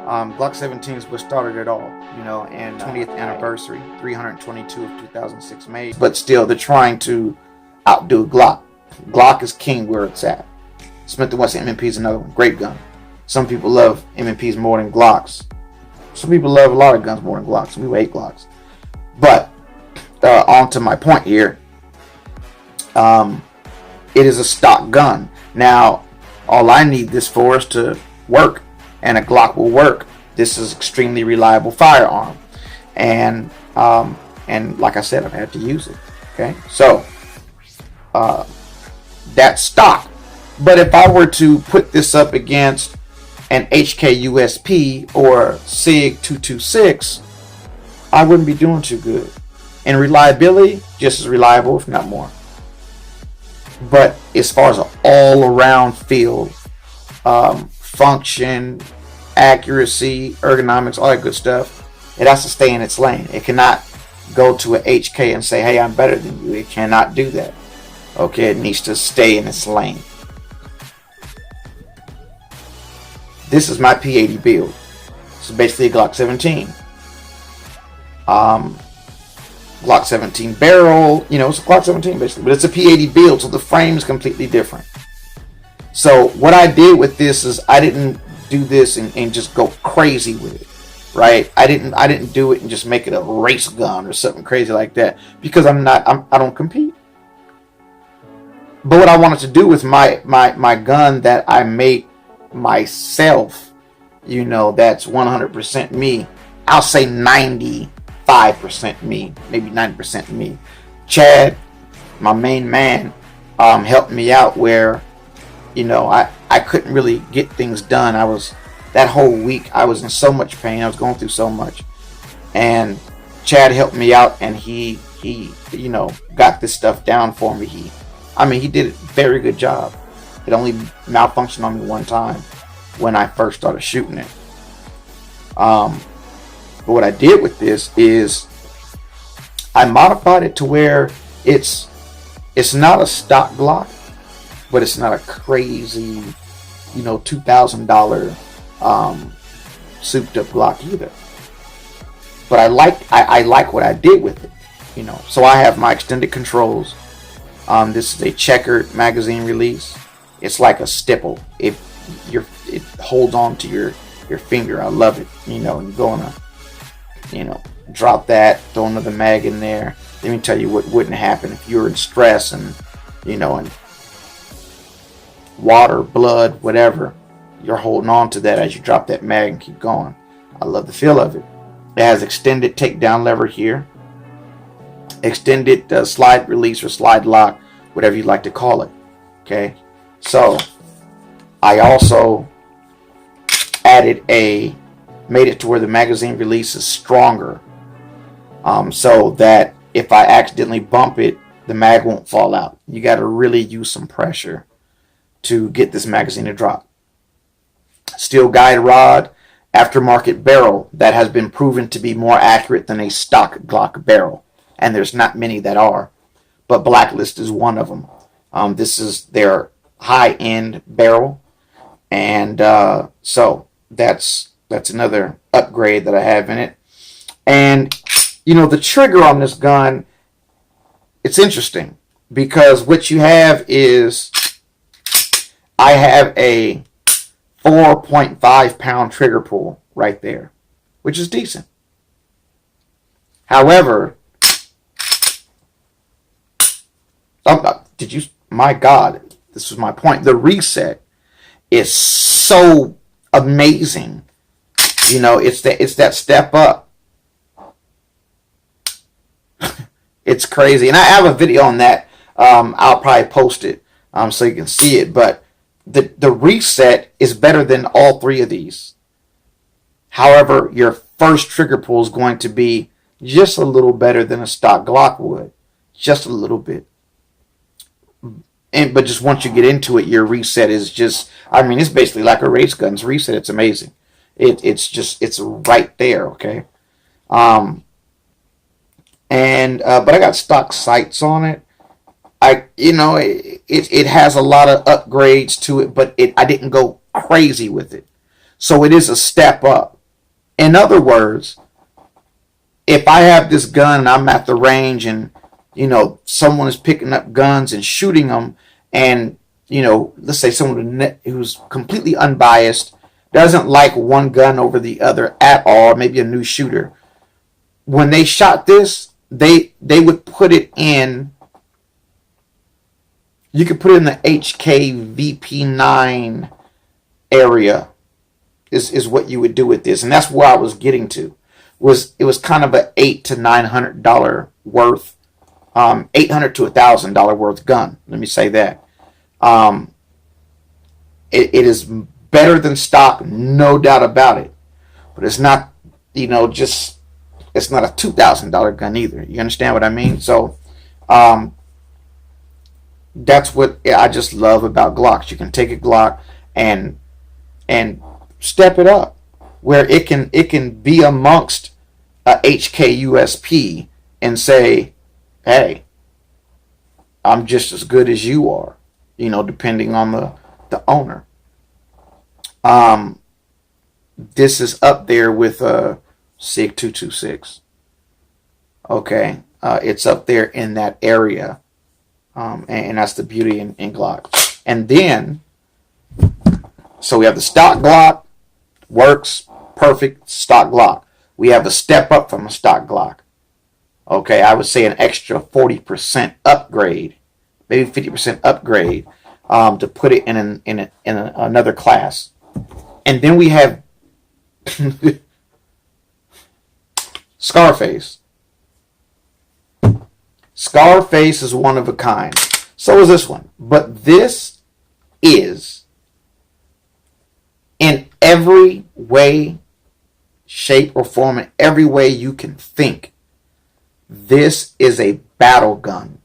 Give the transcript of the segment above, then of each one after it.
Glock 17s was started it all, and 20th anniversary, 322 of 2006 made. But still, they're trying to outdo Glock. Glock is king where it's at. Smith & Wesson M&P is another one, great gun. Some people love M&Ps more than Glocks. Some people love a lot of guns more than Glocks. Some people hate Glocks. But on to my point here. It is a stock gun. Now, all I need this for is to work, and a Glock will work. This is extremely reliable firearm, and like I said, I've had to use it. Okay, so that's stock. But if I were to put this up against an HK USP or SIG 226, I wouldn't be doing too good. And reliability, just as reliable, if not more. But as far as an all-around feel, function, accuracy, ergonomics, all that good stuff, it has to stay in its lane. It cannot go to a HK and say, hey, I'm better than you. It cannot do that. Okay, it needs to stay in its lane. This is my P80 build. This is basically a Glock 17. Glock 17 barrel, it's a Glock 17 basically, but it's a P80 build, so the frame is completely different. So what I did with this is I didn't do this and just go crazy with it, right? I didn't do it and just make it a race gun or something crazy like that, because I don't compete. But what I wanted to do with my gun that I make myself, that's 100% me. I'll say 95% me, maybe 90% me. Chad, my main man, helped me out where, I couldn't really get things done. That whole week I was in so much pain. I was going through so much, and Chad helped me out, and he got this stuff down for me. He did a very good job. It only malfunctioned on me one time when I first started shooting it. But what I did with this is I modified it to where it's not a stock Glock, but it's not a crazy, $2,000 souped up Glock either. But I like what I did with it, So I have my extended controls. This is a checkered magazine release. It's like a stipple. It holds on to your finger. I love it. You're gonna drop that, throw another mag in there. Let me tell you what wouldn't happen if you were in stress and and water, blood, whatever. You're holding on to that as you drop that mag and keep going. I love the feel of it. It has extended takedown lever here, extended slide release or slide lock, whatever you like to call it. Okay, so I also made it to where the magazine release is stronger, so that if I accidentally bump it, the mag won't fall out. You got to really use some pressure to get this magazine to drop. Steel guide rod, aftermarket barrel that has been proven to be more accurate than a stock Glock barrel, and there's not many that are, but Blacklist is one of them. This is their high-end barrel, and so that's another upgrade that I have in it. And the trigger on this gun, it's interesting, because what you have is I have a 4.5 pound trigger pull right there, which is decent. However, my God, this was my point. The reset is so amazing. It's that step up. It's crazy. And I have a video on that. I'll probably post it so you can see it. But the reset is better than all three of these. However, your first trigger pull is going to be just a little better than a stock Glock would. Just a little bit. But just once you get into it, your reset is just, it's basically like a race gun's reset. It's amazing. It's right there, okay? But I got stock sights on it. It has a lot of upgrades to it, but I didn't go crazy with it. So it is a step up. In other words, if I have this gun and I'm at the range and, someone is picking up guns and shooting them, and, let's say someone who's completely unbiased, doesn't like one gun over the other at all, maybe a new shooter, when they shot this, they would put it in, you could put it in the HKVP9 area is what you would do with this. And that's where I was getting to. It was kind of a $800 to $900 worth, $800 to $1,000 worth gun. Let me say that. It is better than stock, no doubt about it. But it's not, it's not a $2,000 gun either. You understand what I mean? So, that's what I just love about Glocks. You can take a Glock and step it up where it can be amongst a HKUSP and say, hey, I'm just as good as you are, depending on the owner. This is up there with a SIG 226. Okay, it's up there in that area, and that's the beauty in Glock. And then, so we have the stock Glock, works perfect, stock Glock. We have a step up from a stock Glock. Okay, I would say an extra 40% upgrade, maybe 50% upgrade, to put it in another class. And then we have Scarface. Scarface is one of a kind. So is this one. But this is, in every way, shape, or form, in every way you can think, this is a battle gun.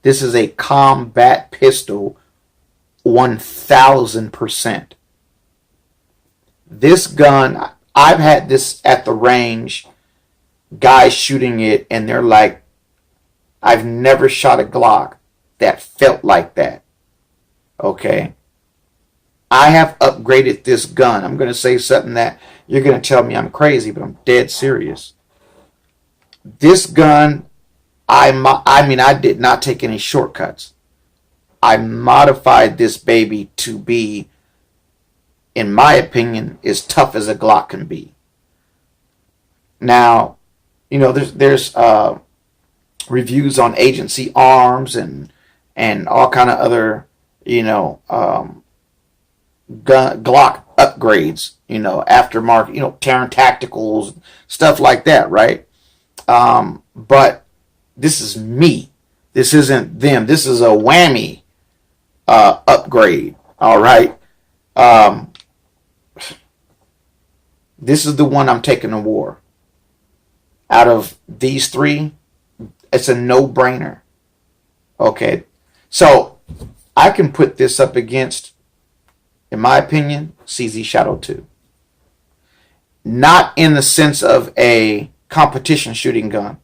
This is a combat pistol, 1000%. This gun, I've had this at the range, guys shooting it, and they're like, I've never shot a Glock that felt like that. Okay? I have upgraded this gun. I'm going to say something that you're going to tell me I'm crazy, but I'm dead serious. This gun, I did not take any shortcuts. I modified this baby to be, in my opinion, as tough as a Glock can be. Now, there's reviews on Agency Arms and all kind of other, Glock upgrades, aftermarket, Terran Tacticals, stuff like that, right? But this is me. This isn't them. This is a Whammy upgrade, all right? This is the one I'm taking to war. Out of these three, it's a no-brainer. Okay, so I can put this up against, in my opinion, CZ Shadow 2. Not in the sense of a competition shooting gun,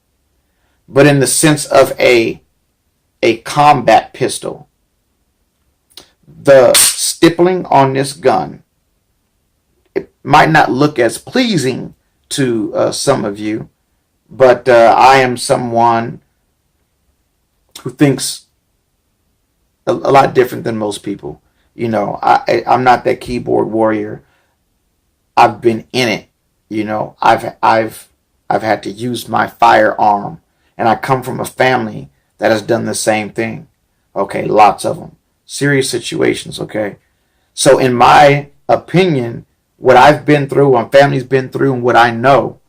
but in the sense of a combat pistol. The stippling on this gun, it might not look as pleasing to some of you, but I am someone who thinks a lot different than most people. I'm not that keyboard warrior. I've been in it. I've had to use my firearm, and I come from a family that has done the same thing. Okay, lots of them. Serious situations, okay? So in my opinion, what I've been through, what my family's been through, and what I know,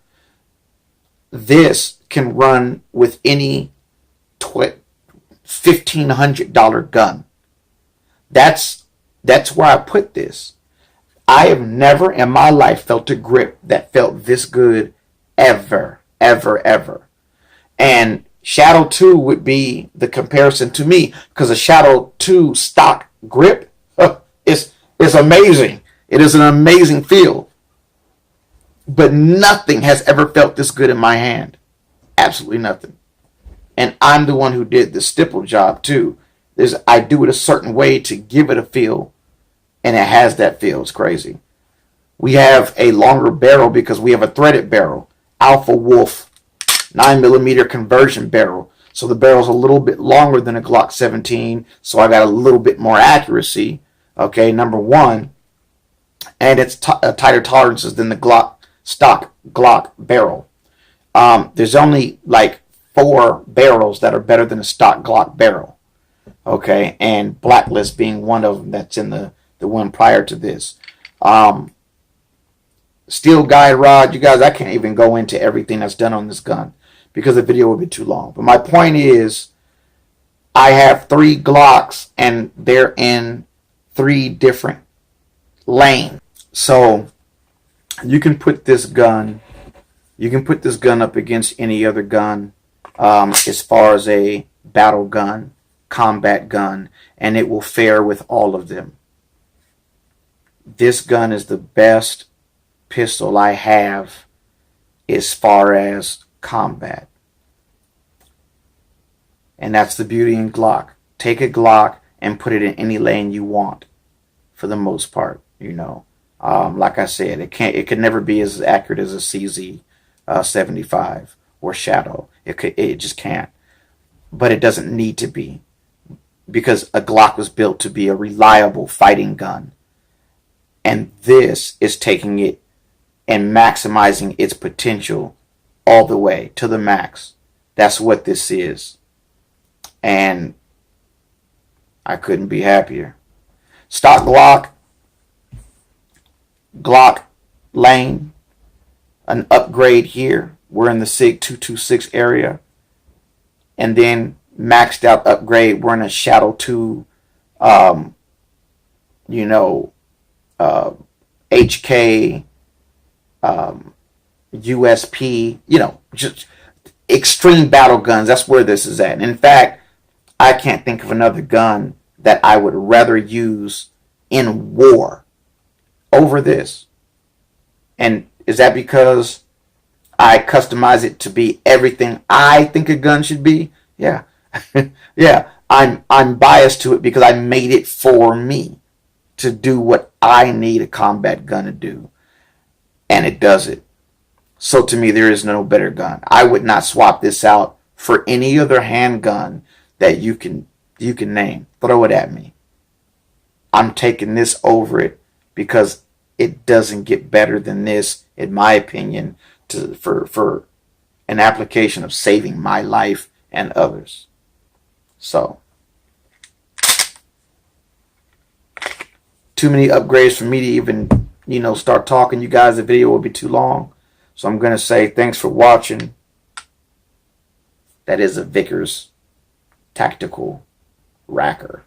this can run with any $1,500 gun. That's where I put this. I have never in my life felt a grip that felt this good ever, ever, ever. And Shadow 2 would be the comparison to me, because a Shadow 2 stock grip is amazing. It is an amazing feel. But nothing has ever felt this good in my hand. Absolutely nothing. And I'm the one who did the stipple job too. I do it a certain way to give it a feel, and it has that feel. It's crazy. We have a longer barrel because we have a threaded barrel. Alpha Wolf 9mm conversion barrel. So the barrel's a little bit longer than a Glock 17, so I got a little bit more accuracy. Okay, number one. And it's tighter tolerances than the stock Glock barrel. There's only like 4 barrels that are better than a stock Glock barrel. Okay, and Blacklist being one of them that's in the one prior to this. Steel guide rod, you guys, I can't even go into everything that's done on this gun because the video would be too long. But my point is, I have 3 Glocks and they're in 3 different lanes. So you can put this gun up against any other gun as far as a battle gun, combat gun, and it will fare with all of them. This gun is the best pistol I have as far as combat. And that's the beauty in Glock. Take a Glock and put it in any lane you want, for the most part, you know. Like I said, it could never be as accurate as a CZ 75 or Shadow. It just can't. But it doesn't need to be, because a Glock was built to be a reliable fighting gun. And this is taking it and maximizing its potential all the way to the max. That's what this is. And I couldn't be happier. Stock Glock lane, an upgrade here. We're in the SIG 226 area. And then maxed out upgrade, we're in a Shadow 2, HK, USP, just extreme battle guns. That's where this is at. And in fact, I can't think of another gun that I would rather use in war over this. And is that because I customize it to be everything I think a gun should be? Yeah. Yeah. I'm biased to it because I made it for me to do what I need a combat gun to do. And it does it. So to me, there is no better gun. I would not swap this out for any other handgun that you can name. Throw it at me. I'm taking this over it because it doesn't get better than this, in my opinion, for an application of saving my life and others. So, too many upgrades for me to even, start talking. You guys, the video will be too long. So I'm going to say thanks for watching. That is a Vickers tactical racker.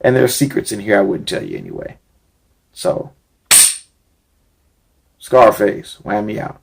And there are secrets in here I wouldn't tell you anyway. So, Scarface, Whammy out.